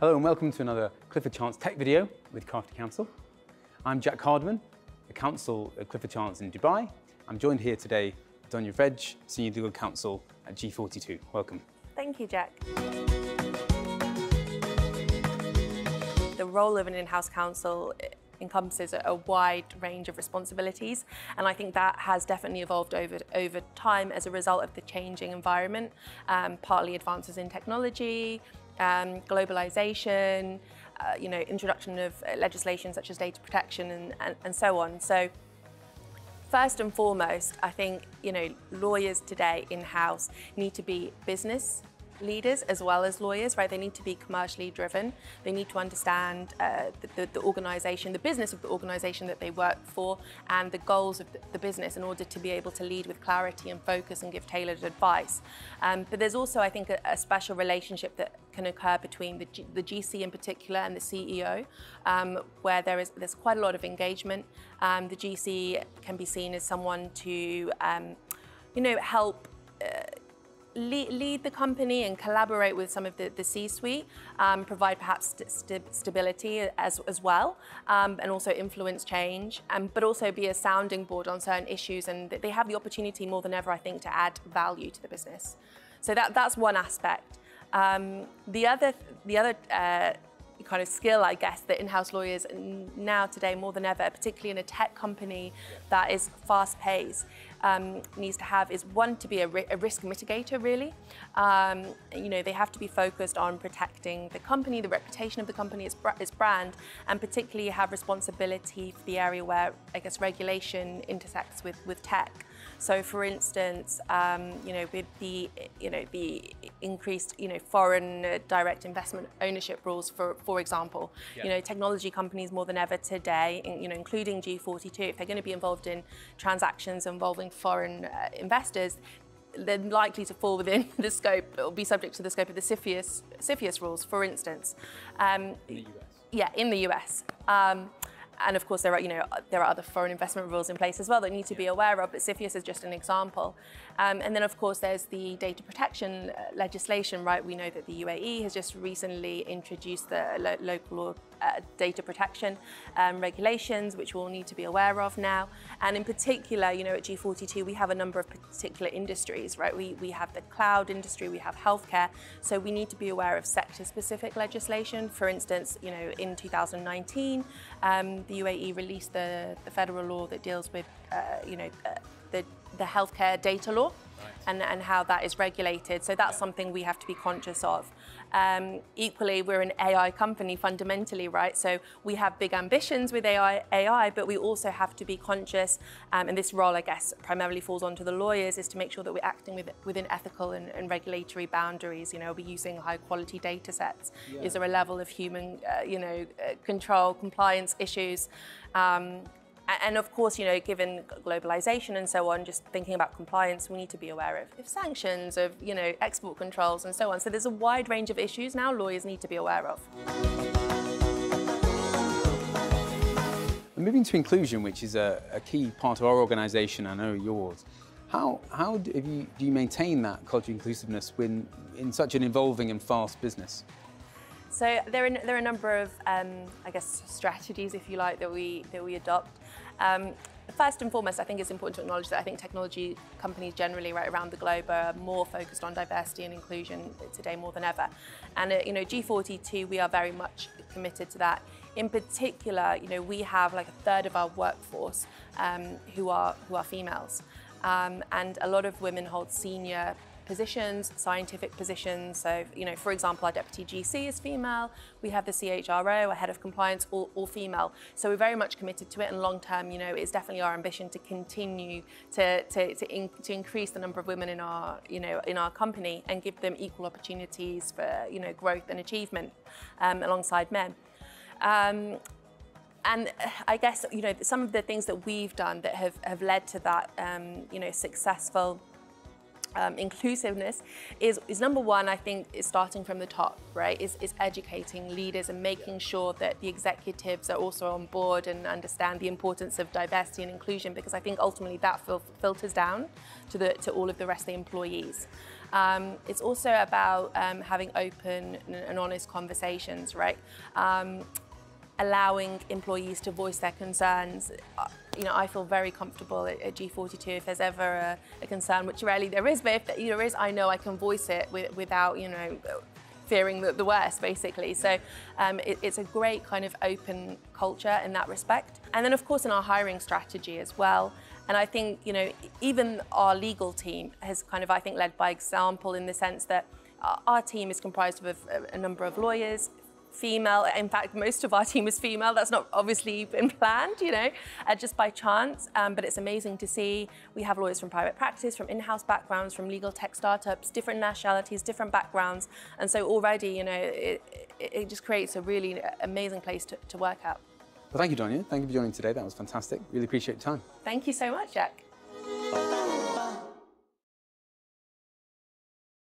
Hello and welcome to another Clifford Chance tech video with Partner Counsel. I'm Jack Hardman, the counsel at Clifford Chance in Dubai. I'm joined here today with Donya Fredj, Senior Legal Counsel at G42. Welcome. Thank you, Jack. The role of an in-house counsel encompasses a wide range of responsibilities, and I think that has definitely evolved over time as a result of the changing environment, partly advances in technology, globalization, introduction of legislation such as data protection and so on. So first and foremost, I think lawyers today in-house need to be business leaders as well as lawyers, right? They need to be commercially driven. They need to understand the organization, the business of the organization that they work for, and the goals of the business in order to be able to lead with clarity and focus and give tailored advice. But there's also, I think, a special relationship that can occur between the GC in particular and the CEO, where there's quite a lot of engagement. The GC can be seen as someone to, help lead the company and collaborate with some of the C-suite, provide perhaps stability as well, and also influence change, but also be a sounding board on certain issues, and they have the opportunity more than ever, I think, to add value to the business. So that's one aspect. The other kind of skill, I guess, that in-house lawyers now today more than ever, particularly in a tech company that is fast-paced, needs to have is one, to be a risk mitigator, really. They have to be focused on protecting the company, the reputation of the company, its brand, and particularly have responsibility for the area where, I guess, regulation intersects with tech. So, for instance, with the increased foreign direct investment ownership rules, for example, technology companies more than ever today, including G42, if they're going to be involved in transactions involving foreign investors, they're likely to fall within the scope or be subject to the scope of the CFIUS rules, for instance. In the US. Yeah, in the US. And of course, there are other foreign investment rules in place as well that need to be aware of, but CFIUS is just an example. And then, of course, there's the data protection legislation, right? We know that the UAE has just recently introduced the local data protection regulations, which we'll need to be aware of now. And in particular, at G42, we have a number of particular industries, right? We have the cloud industry, we have healthcare, so we need to be aware of sector-specific legislation. For instance, in 2019, the UAE released the federal law that deals with, the healthcare data law, right, and how that is regulated. So that's something we have to be conscious of. Equally, we're an AI company fundamentally, right? So we have big ambitions with AI, but we also have to be conscious, and this role, I guess, primarily falls onto the lawyers, is to make sure that we're acting within ethical and regulatory boundaries. Are we using high quality data sets? Yeah. Is there a level of human, control, compliance issues? And of course, given globalization and so on, just thinking about compliance, we need to be aware of sanctions, of export controls and so on. So there's a wide range of issues now lawyers need to be aware of. Moving to inclusion, which is a key part of our organisation, I know yours. How do you maintain that culture of inclusiveness in such an evolving and fast business? So there are a number of, I guess, strategies, if you like, that we adopt. First and foremost, I think it's important to acknowledge that I think technology companies generally, right around the globe, are more focused on diversity and inclusion today more than ever. And G42, we are very much committed to that. In particular, we have like a third of our workforce who are females, and a lot of women hold senior positions, scientific positions. So, for example, our deputy GC is female. We have the CHRO, our head of compliance, all female. So we're very much committed to it, and long term, it's definitely our ambition to continue to increase the number of women in our company and give them equal opportunities for growth and achievement alongside men. And I guess some of the things that we've done that have led to that successful inclusiveness is number one, I think, is starting from the top, right? Is educating leaders and making sure that the executives are also on board and understand the importance of diversity and inclusion, because I think ultimately that filters down to all of the rest of the employees. It's also about having open and honest conversations, right? Allowing employees to voice their concerns. You know, I feel very comfortable at G42 if there's ever a concern, which rarely there is, but if there is, I know I can voice it without, you know, fearing the worst, basically. So it's a great kind of open culture in that respect. And then, of course, in our hiring strategy as well. And I think, you know, even our legal team has kind of, I think, led by example in the sense that our team is comprised of a number of lawyers, female. In fact, most of our team is female. That's not obviously been planned, you know, just by chance. But it's amazing to see. We have lawyers from private practice, from in-house backgrounds, from legal tech startups, different nationalities, different backgrounds. And so already, you know, it just creates a really amazing place to work at. Well, thank you, Donya. Thank you for joining today. That was fantastic. Really appreciate your time. Thank you so much, Jack.